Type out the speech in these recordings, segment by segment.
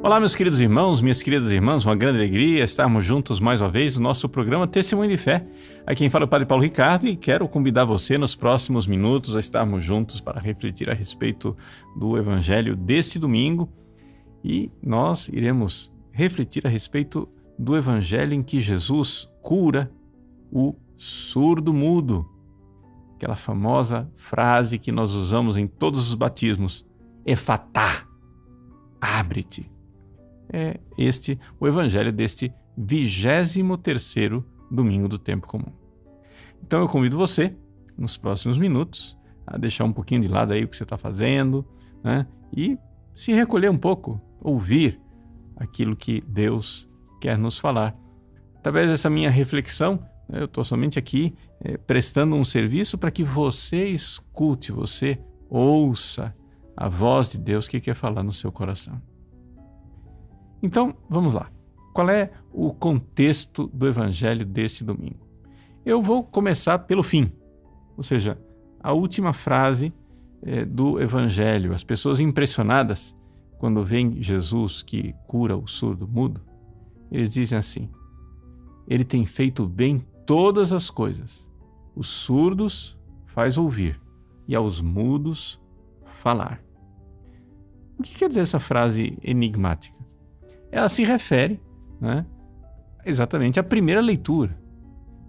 Olá, meus queridos irmãos, minhas queridas irmãs, uma grande alegria estarmos juntos mais uma vez no nosso programa Testemunho de Fé. Aqui quem fala é o Padre Paulo Ricardo e quero convidar você nos próximos minutos a estarmos juntos para refletir a respeito do Evangelho deste domingo. E nós iremos refletir a respeito do Evangelho em que Jesus cura o surdo-mudo. Aquela famosa frase que nós usamos em todos os batismos, Efatá, abre-te. É este o Evangelho deste 23º domingo do tempo comum. Então eu convido você, nos próximos minutos, a deixar um pouquinho de lado aí o que você está fazendo, né? E se recolher um pouco, ouvir aquilo que Deus quer nos falar. Através dessa minha reflexão, eu estou somente aqui prestando um serviço para que você escute, você ouça a voz de Deus que quer falar no seu coração. Então, vamos lá. Qual é o contexto do Evangelho desse domingo? Eu vou começar pelo fim, ou seja, a última frase do Evangelho. As pessoas impressionadas, quando veem Jesus que cura o surdo-mudo, eles dizem assim: ele tem feito bem todas as coisas. Os surdos faz ouvir e aos mudos falar. O que quer dizer essa frase enigmática? Ela se refere, né, exatamente à primeira leitura,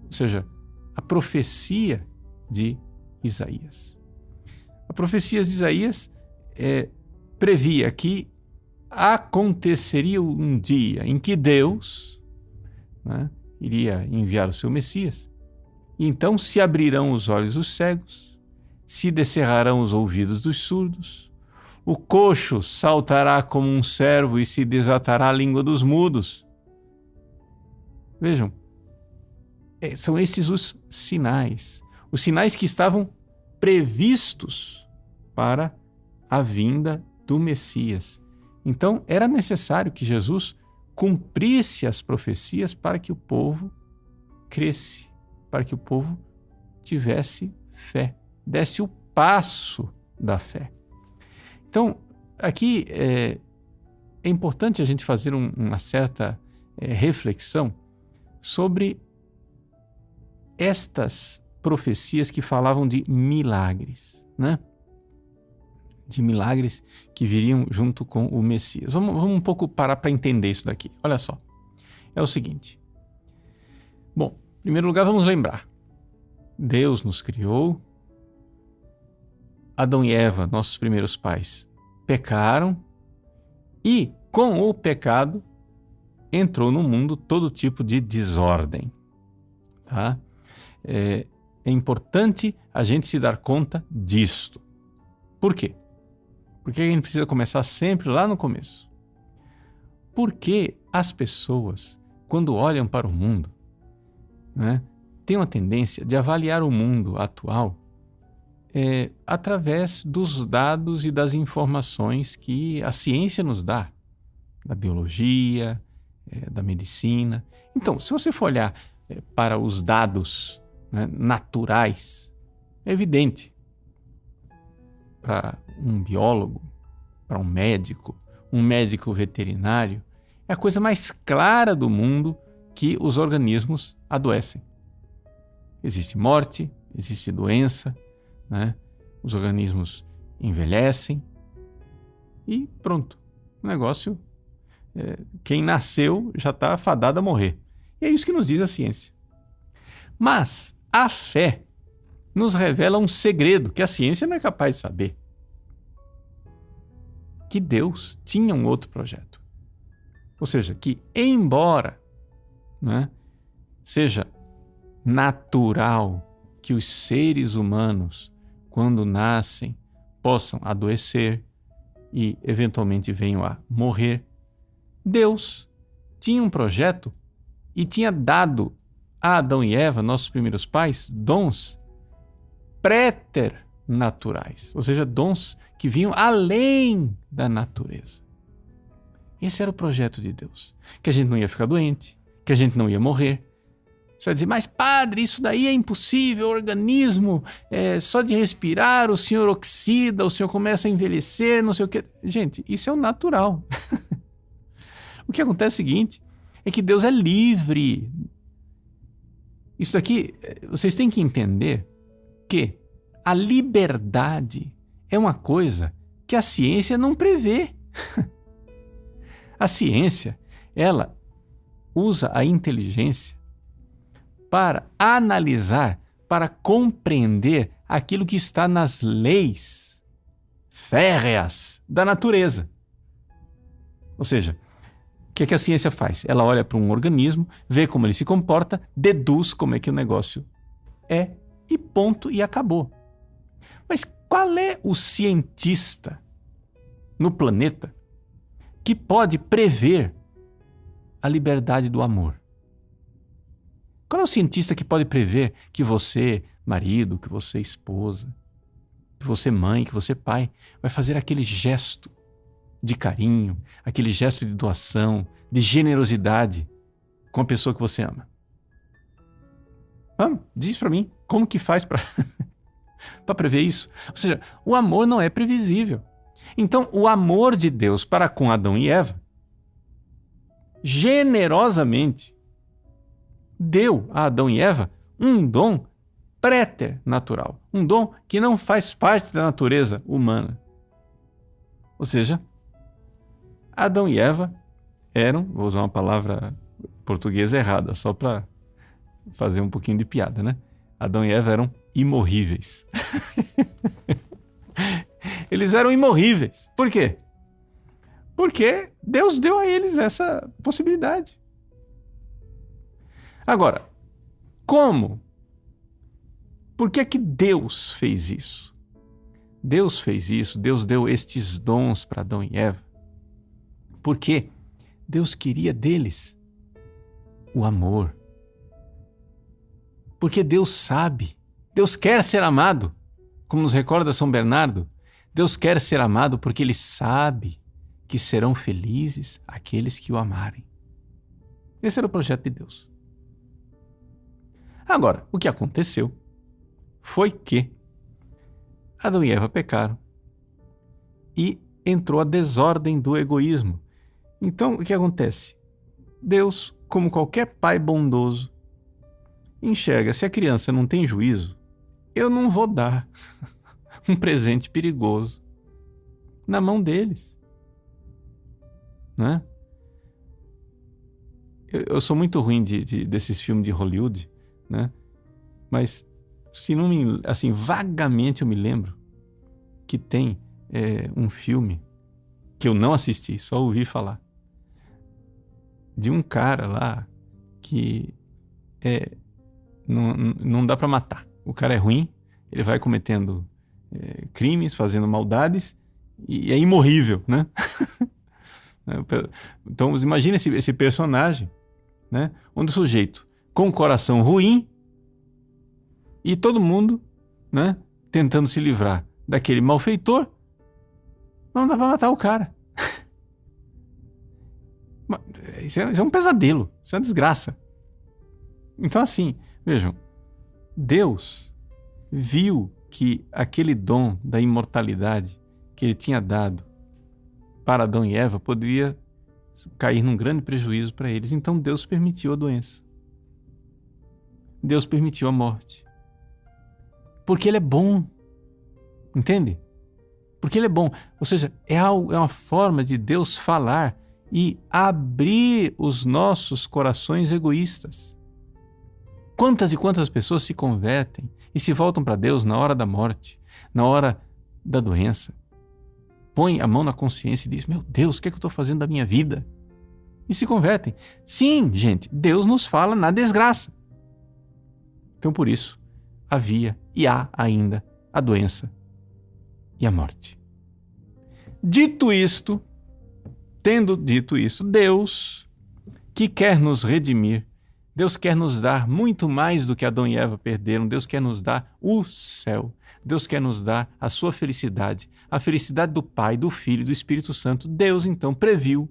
ou seja, a profecia de Isaías. A profecia de Isaías previa que aconteceria um dia em que Deus, né, iria enviar o seu Messias, e então se abrirão os olhos dos cegos, se descerrarão os ouvidos dos surdos, o coxo saltará como um cervo e se desatará a língua dos mudos. Vejam, são esses os sinais que estavam previstos para a vinda do Messias. Então, era necessário que Jesus cumprisse as profecias para que o povo cresce, para que o povo tivesse fé, desse o passo da fé. Então, aqui é importante a gente fazer uma certa reflexão sobre estas profecias que falavam de milagres, né? De milagres que viriam junto com o Messias. Vamos um pouco parar para entender isso daqui. Olha só, é o seguinte. Bom, em primeiro lugar, vamos lembrar. Deus nos criou. Adão e Eva, nossos primeiros pais, pecaram e, com o pecado, entrou no mundo todo tipo de desordem. Tá? É importante a gente se dar conta disto. Por quê? Porque a gente precisa começar sempre lá no começo. Porque as pessoas, quando olham para o mundo, né, têm uma tendência de avaliar o mundo atual através dos dados e das informações que a ciência nos dá, da biologia, da medicina. Então, se você for olhar para os dados, né, naturais, é evidente para um biólogo, para um médico veterinário, é a coisa mais clara do mundo que os organismos adoecem. Existe morte, existe doença, né? Os organismos envelhecem e pronto. O negócio, quem nasceu já está fadado a morrer. E é isso que nos diz a ciência. Mas a fé nos revela um segredo que a ciência não é capaz de saber. Que Deus tinha um outro projeto. Ou seja, que embora, né, seja natural que os seres humanos, quando nascem, possam adoecer e eventualmente venham a morrer, Deus tinha um projeto e tinha dado a Adão e Eva, nossos primeiros pais, dons préternaturais, ou seja, dons que vinham além da natureza. Esse era o projeto de Deus, que a gente não ia ficar doente, que a gente não ia morrer. Você vai dizer, mas padre, isso daí é impossível, o organismo, só de respirar o senhor oxida, o senhor começa a envelhecer, não sei o quê. Gente, isso é o natural. O que acontece é o seguinte, é que Deus é livre. Isso aqui, vocês têm que entender que a liberdade é uma coisa que a ciência não prevê. A ciência, ela usa a inteligência para analisar, para compreender aquilo que está nas leis férreas da natureza. Ou seja, o que é que a ciência faz? Ela olha para um organismo, vê como ele se comporta, deduz como é que o negócio é e ponto, e acabou. Mas qual é o cientista no planeta que pode prever a liberdade do amor? Qual é o cientista que pode prever que você, marido, que você, esposa, que você, mãe, que você, pai, vai fazer aquele gesto de carinho, aquele gesto de doação, de generosidade com a pessoa que você ama? Diz para mim, como que faz para prever isso? Ou seja, o amor não é previsível. Então, o amor de Deus para com Adão e Eva, generosamente, deu a Adão e Eva um dom préternatural, um dom que não faz parte da natureza humana. Ou seja, Adão e Eva eram, vou usar uma palavra portuguesa errada, só para fazer um pouquinho de piada, né? Adão e Eva eram imorríveis. Eles eram imorríveis. Por quê? Porque Deus deu a eles essa possibilidade. Agora, como? Por que é que Deus fez isso? Deus fez isso, Deus deu estes dons para Adão e Eva, porque Deus queria deles o amor. Porque Deus sabe, Deus quer ser amado, como nos recorda São Bernardo. Deus quer ser amado porque Ele sabe que serão felizes aqueles que o amarem. Esse era o projeto de Deus. Agora, o que aconteceu foi que Adão e Eva pecaram e entrou a desordem do egoísmo. Então, o que acontece? Deus, como qualquer pai bondoso, enxerga, se a criança não tem juízo, eu não vou dar um presente perigoso na mão deles. Né? Eu sou muito ruim desses filmes de Hollywood, né? Mas se não me, assim, vagamente eu me lembro que tem um filme que eu não assisti, só ouvi falar, de um cara lá que não dá para matar. O cara é ruim, ele vai cometendo crimes, fazendo maldades e é imorrível, né? Então imagina esse personagem, né? Onde o sujeito com o coração ruim e todo mundo, né, tentando se livrar daquele malfeitor, não dá para matar o cara. Isso é um pesadelo, isso é uma desgraça. Então assim, vejam, Deus viu que aquele dom da imortalidade que Ele tinha dado para Adão e Eva poderia cair num grande prejuízo para eles. Então Deus permitiu a doença. Deus permitiu a morte. Porque Ele é bom. Entende? Porque Ele é bom. Ou seja, é uma forma de Deus falar e abrir os nossos corações egoístas. Quantas e quantas pessoas se convertem e se voltam para Deus na hora da morte, na hora da doença. Põe a mão na consciência e diz, meu Deus, o que é que eu estou fazendo da minha vida? E se convertem. Sim, gente, Deus nos fala na desgraça. Então por isso, havia e há ainda a doença e a morte. Dito isto, tendo dito isso, Deus, que quer nos redimir, Deus quer nos dar muito mais do que Adão e Eva perderam. Deus quer nos dar o céu. Deus quer nos dar a sua felicidade, a felicidade do Pai, do Filho e do Espírito Santo. Deus, então, previu,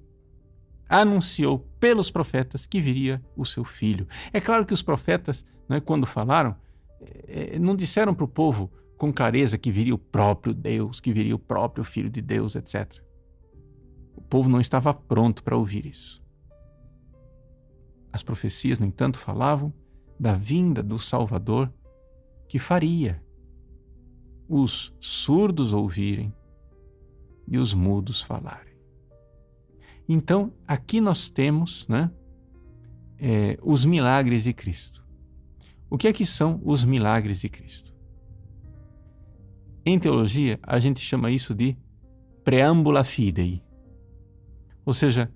anunciou pelos profetas que viria o seu Filho. É claro que os profetas, né, quando falaram, não disseram para o povo com clareza que viria o próprio Deus, que viria o próprio Filho de Deus, etc. O povo não estava pronto para ouvir isso. As profecias, no entanto, falavam da vinda do Salvador que faria os surdos ouvirem e os mudos falarem. Então, aqui nós temos, né, os milagres de Cristo. O que é que são os milagres de Cristo? Em teologia, a gente chama isso de preambula fidei. Ou seja,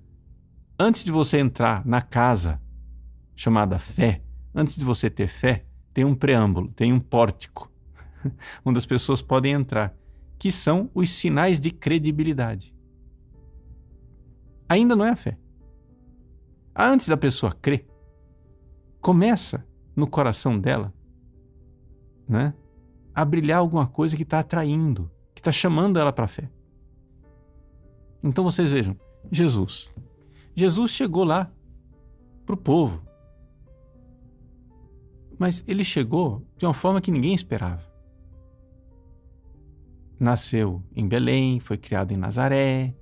antes de você entrar na casa chamada fé, antes de você ter fé, tem um preâmbulo, tem um pórtico, onde as pessoas podem entrar, que são os sinais de credibilidade. Ainda não é a fé. Antes da pessoa crer, começa no coração dela, né, a brilhar alguma coisa que está atraindo, que está chamando ela para a fé. Então vocês vejam, Jesus chegou lá para o povo, mas ele chegou de uma forma que ninguém esperava. Nasceu em Belém, foi criado em Nazaré,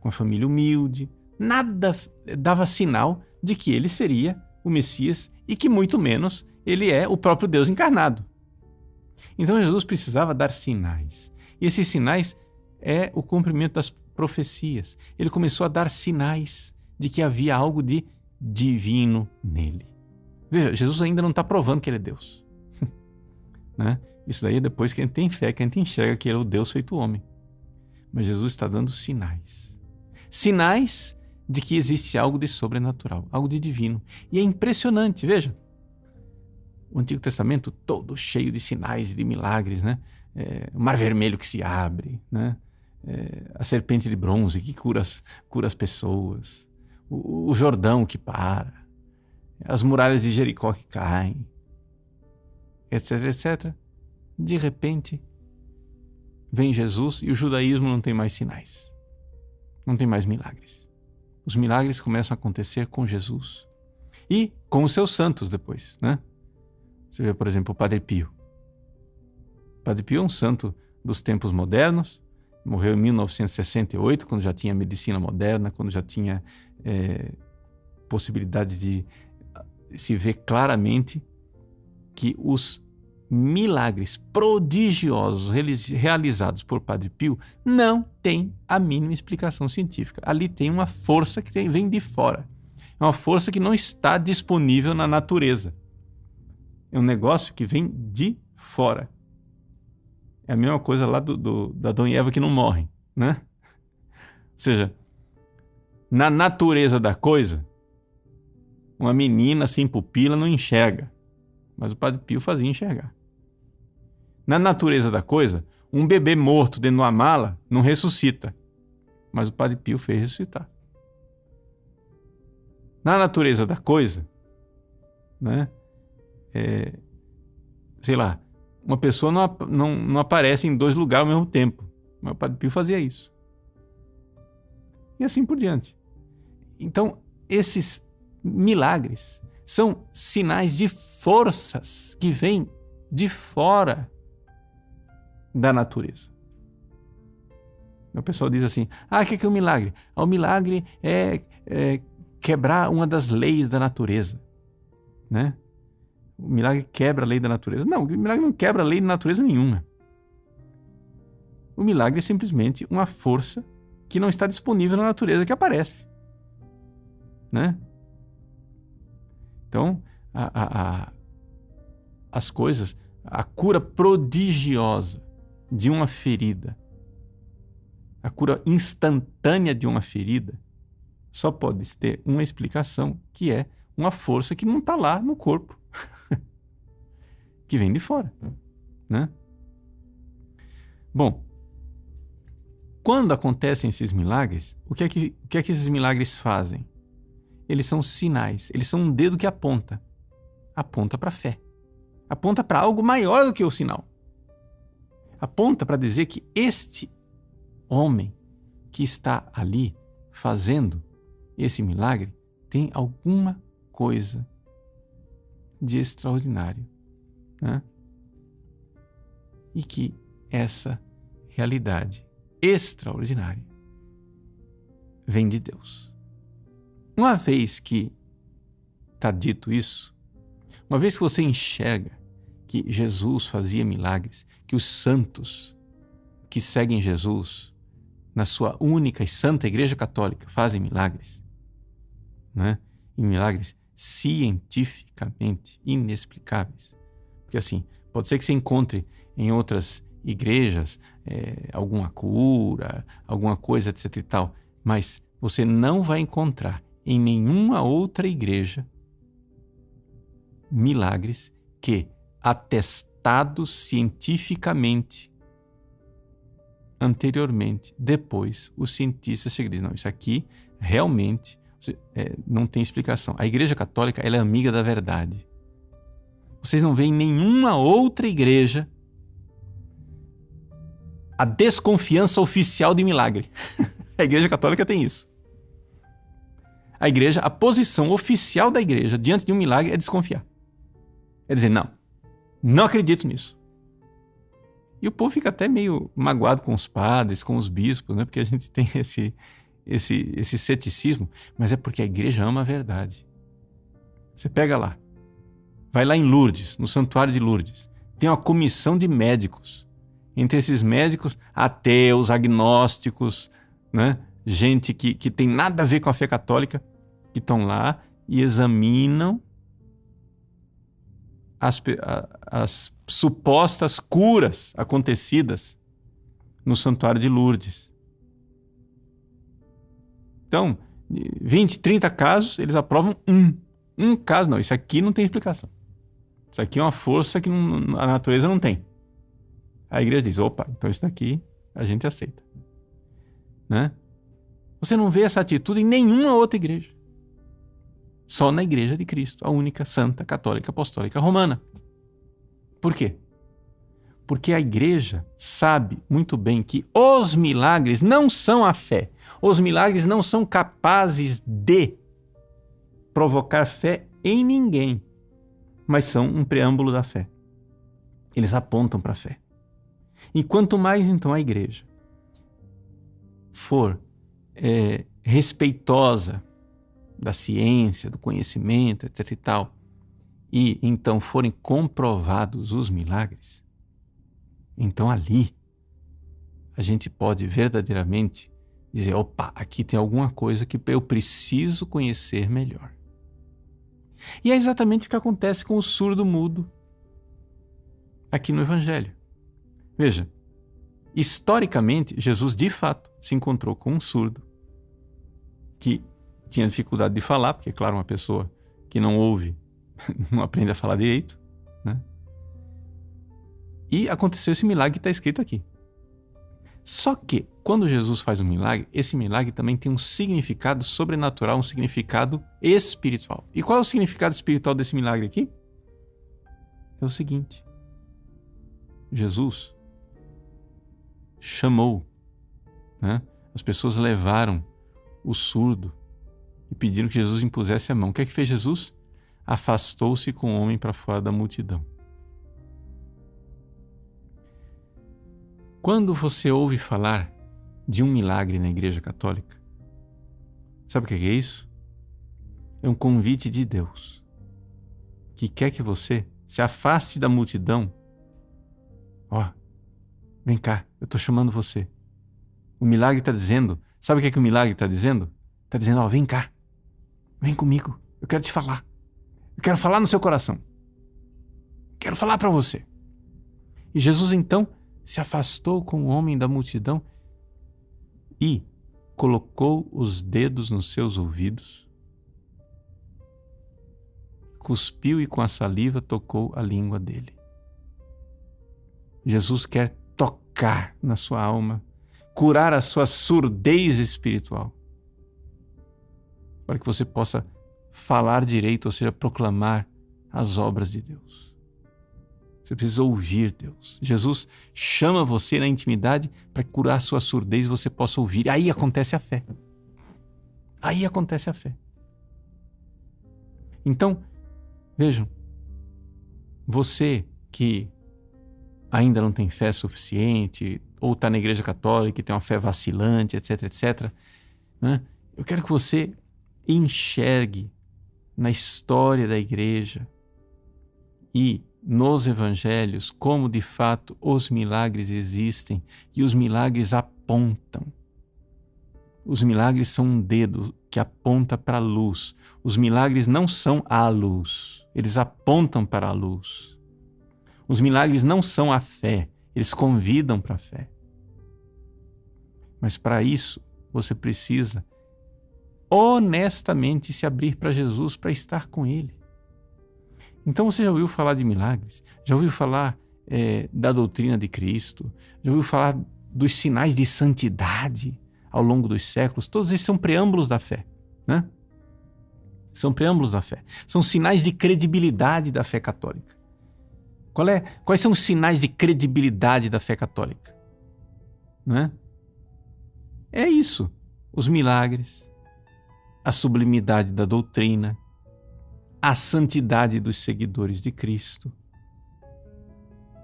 com uma família humilde. Nada dava sinal de que ele seria o Messias e que muito menos ele é o próprio Deus encarnado. Então Jesus precisava dar sinais. E esses sinais é o cumprimento das profecias. Ele começou a dar sinais de que havia algo de divino nele. Veja, Jesus ainda não está provando que ele é Deus. Né? Isso daí é depois que a gente tem fé, que a gente enxerga que ele é o Deus feito homem. Mas Jesus está dando sinais. Sinais de que existe algo de sobrenatural, algo de divino. E é impressionante, veja. O Antigo Testamento todo cheio de sinais e de milagres, né? O mar vermelho que se abre, né? A serpente de bronze que cura as pessoas, o Jordão que para, as muralhas de Jericó que caem, etc, etc. De repente, vem Jesus e o judaísmo não tem mais sinais, não tem mais milagres. Os milagres começam a acontecer com Jesus e com os seus santos depois, né? Você vê, por exemplo, o Padre Pio. O Padre Pio é um santo dos tempos modernos, morreu em 1968, quando já tinha medicina moderna, quando já tinha possibilidade de se ver claramente que os milagres prodigiosos realizados por Padre Pio não têm a mínima explicação científica. Ali tem uma força que vem de fora. É uma força que não está disponível na natureza. É um negócio que vem de fora. É a mesma coisa lá da Adão e Eva que não morrem, né? Ou seja, na natureza da coisa, uma menina sem pupila não enxerga. Mas o Padre Pio fazia enxergar. Na natureza da coisa, um bebê morto dentro de uma mala não ressuscita. Mas o Padre Pio fez ressuscitar. Na natureza da coisa, né? Sei lá, uma pessoa não aparece em dois lugares ao mesmo tempo. Mas o Padre Pio fazia isso. E assim por diante. Então, esses milagres são sinais de forças que vêm de fora da natureza. O pessoal diz assim, o que é um milagre? O milagre é quebrar uma das leis da natureza, né? O milagre quebra a lei da natureza. Não, o milagre não quebra a lei da natureza nenhuma. O milagre é simplesmente uma força que não está disponível na natureza que aparece, né? Então, as coisas, a cura prodigiosa de uma ferida, a cura instantânea de uma ferida, só pode ter uma explicação, que é uma força que não está lá no corpo, que vem de fora, né? Bom, quando acontecem esses milagres, o que é que esses milagres fazem? Eles são sinais, eles são um dedo que aponta para a fé, aponta para algo maior do que o sinal, aponta para dizer que este homem que está ali fazendo esse milagre tem alguma coisa de extraordinário, né? E que essa realidade extraordinária vem de Deus. Uma vez que está dito isso, uma vez que você enxerga que Jesus fazia milagres, que os santos que seguem Jesus na sua única e santa Igreja Católica fazem milagres, né? E milagres cientificamente inexplicáveis. Porque assim, pode ser que você encontre em outras igrejas alguma cura, alguma coisa, etc e tal, mas você não vai encontrar em nenhuma outra igreja milagres que, atestados cientificamente anteriormente, depois os cientistas chegam e dizem, não, isso aqui realmente não tem explicação. A Igreja Católica, ela é amiga da verdade. Vocês não veem em nenhuma outra igreja a desconfiança oficial de milagre. A Igreja Católica tem isso. A posição oficial da igreja diante de um milagre é desconfiar. É dizer, não acredito nisso. E o povo fica até meio magoado com os padres, com os bispos, né? Porque a gente tem esse ceticismo, mas é porque a igreja ama a verdade. Você pega lá, vai lá em Lourdes, no Santuário de Lourdes, tem uma comissão de médicos. Entre esses médicos, ateus, agnósticos, né? Gente que tem nada a ver com a fé católica, que estão lá e examinam as supostas curas acontecidas no Santuário de Lourdes. Então, 20, 30 casos, eles aprovam um caso. Não, isso aqui não tem explicação. Isso aqui é uma força que a natureza não tem. A igreja diz, opa, então isso daqui a gente aceita. Né? Você não vê essa atitude em nenhuma outra igreja. Só na Igreja de Cristo, a única santa, católica, apostólica, romana. Por quê? Porque a igreja sabe muito bem que os milagres não são a fé. Os milagres não são capazes de provocar fé em ninguém, mas são um preâmbulo da fé. Eles apontam para a fé. E quanto mais, então, a igreja for respeitosa da ciência, do conhecimento, etc e tal, e então forem comprovados os milagres, então ali a gente pode verdadeiramente dizer, opa, aqui tem alguma coisa que eu preciso conhecer melhor. E é exatamente o que acontece com o surdo-mudo aqui no Evangelho. Veja, historicamente, Jesus de fato se encontrou com um surdo que tinha dificuldade de falar, porque, claro, uma pessoa que não ouve não aprende a falar direito, né? E aconteceu esse milagre que está escrito aqui. Só que, quando Jesus faz um milagre, esse milagre também tem um significado sobrenatural, um significado espiritual. E qual é o significado espiritual desse milagre aqui? É o seguinte: Jesus chamou, né? As pessoas levaram o surdo e pediram que Jesus impusesse a mão. O que é que fez Jesus? Afastou-se com o homem para fora da multidão. Quando você ouve falar de um milagre na Igreja Católica, sabe o que é isso? É um convite de Deus, que quer que você se afaste da multidão. Vem cá, eu estou chamando você. O milagre está dizendo, sabe o que é que o milagre está dizendo? Está dizendo, vem cá, vem comigo, eu quero te falar. Eu quero falar no seu coração. Quero falar para você. E Jesus então se afastou com o homem da multidão e colocou os dedos nos seus ouvidos, cuspiu e com a saliva tocou a língua dele. Jesus quer tocar na sua alma, curar a sua surdez espiritual, para que você possa falar direito, ou seja, proclamar as obras de Deus. Você precisa ouvir Deus. Jesus chama você na intimidade para curar a sua surdez e você possa ouvir. Aí acontece a fé. Aí acontece a fé. Então, vejam, você que ainda não tem fé suficiente, ou está na Igreja Católica e tem uma fé vacilante, etc, etc, né? Eu quero que você enxergue na história da igreja e nos evangelhos como de fato os milagres existem e os milagres apontam. Os milagres são um dedo que aponta para a luz. Os milagres não são a luz, eles apontam para a luz. Os milagres não são a fé, eles convidam para a fé. Mas para isso, você precisa honestamente se abrir para Jesus, para estar com Ele. Então você já ouviu falar de milagres? Já ouviu falar da doutrina de Cristo? Já ouviu falar dos sinais de santidade ao longo dos séculos? Todos esses são preâmbulos da fé, né? São preâmbulos da fé. São sinais de credibilidade da fé católica. Quais são os sinais de credibilidade da fé católica? Né? É isso. Os milagres, a sublimidade da doutrina, a santidade dos seguidores de Cristo,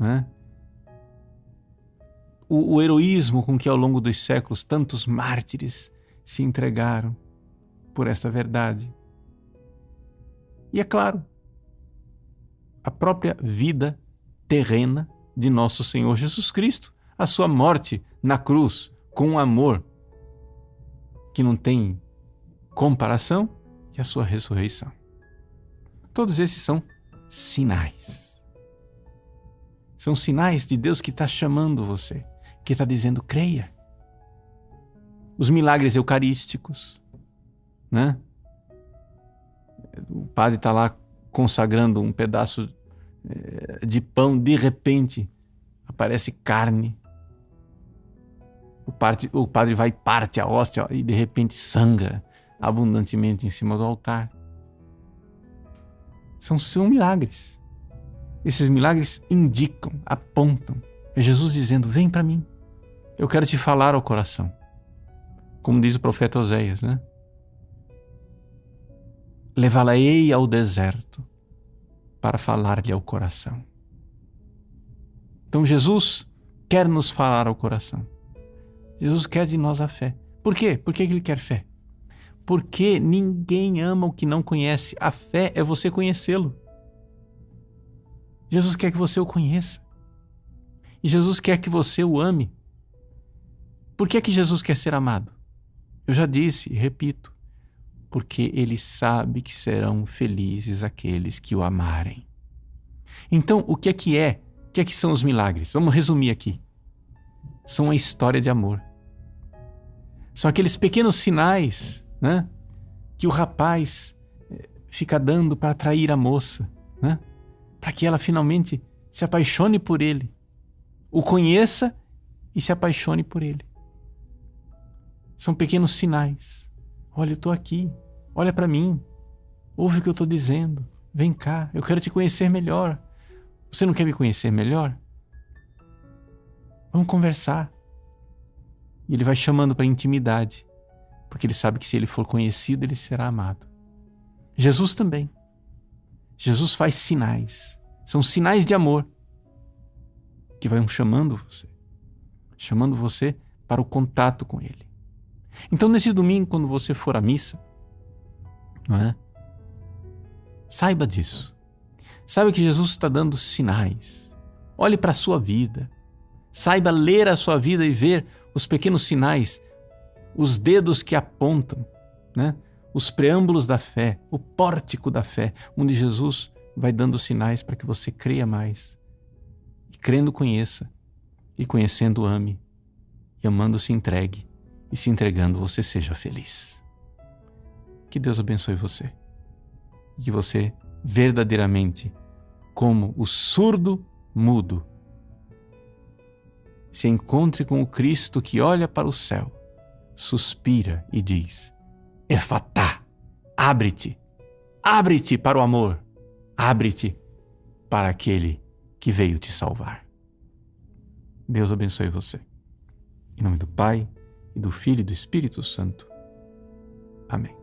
né? O heroísmo com que ao longo dos séculos tantos mártires se entregaram por esta verdade. E é claro, a própria vida terrena de nosso Senhor Jesus Cristo, a sua morte na cruz com um amor que não tem comparação e a sua ressurreição. Todos esses são sinais. São sinais de Deus que está chamando você, que está dizendo, creia. Os milagres eucarísticos, né? O padre está lá consagrando um pedaço de pão, de repente aparece carne. O padre vai e parte a hóstia e de repente sangra abundantemente em cima do altar. São milagres. Esses milagres indicam, apontam. É Jesus dizendo, vem para mim. Eu quero te falar ao coração. Como diz o profeta Oséias, né? Levá-la-ei ao deserto para falar-lhe ao coração. Então Jesus quer nos falar ao coração. Jesus quer de nós a fé. Por quê? Por que Ele quer fé? Porque ninguém ama o que não conhece. A fé é você conhecê-lo. Jesus quer que você o conheça. E Jesus quer que você o ame. Por que Jesus quer ser amado? Eu já disse e repito. Porque Ele sabe que serão felizes aqueles que o amarem. Então, o que é? O que são os milagres? Vamos resumir aqui. São a história de amor. São aqueles pequenos sinais, né, que o rapaz fica dando para atrair a moça, né, para que ela finalmente se apaixone por ele, o conheça e se apaixone por ele. São pequenos sinais. Olha, eu estou aqui, olha para mim, ouve o que eu estou dizendo, vem cá, eu quero te conhecer melhor. Você não quer me conhecer melhor? Vamos conversar. E ele vai chamando para a intimidade, porque ele sabe que se ele for conhecido, ele será amado. Jesus também. Jesus faz sinais. São sinais de amor que vão chamando você para o contato com Ele. Então, nesse domingo, quando você for à missa, não é? Saiba disso. Saiba que Jesus está dando sinais. Olhe para a sua vida. Saiba ler a sua vida e ver os pequenos sinais, os dedos que apontam, né? Os preâmbulos da fé, o pórtico da fé, onde Jesus vai dando sinais para que você creia mais. E crendo conheça, e conhecendo ame, e amando se entregue, e se entregando você seja feliz. Que Deus abençoe você. E que você verdadeiramente, como o surdo mudo, se encontre com o Cristo que olha para o céu, suspira e diz: Efatá, abre-te para o amor, abre-te para aquele que veio te salvar. Deus abençoe você. Em nome do Pai, e do Filho e do Espírito Santo. Amém.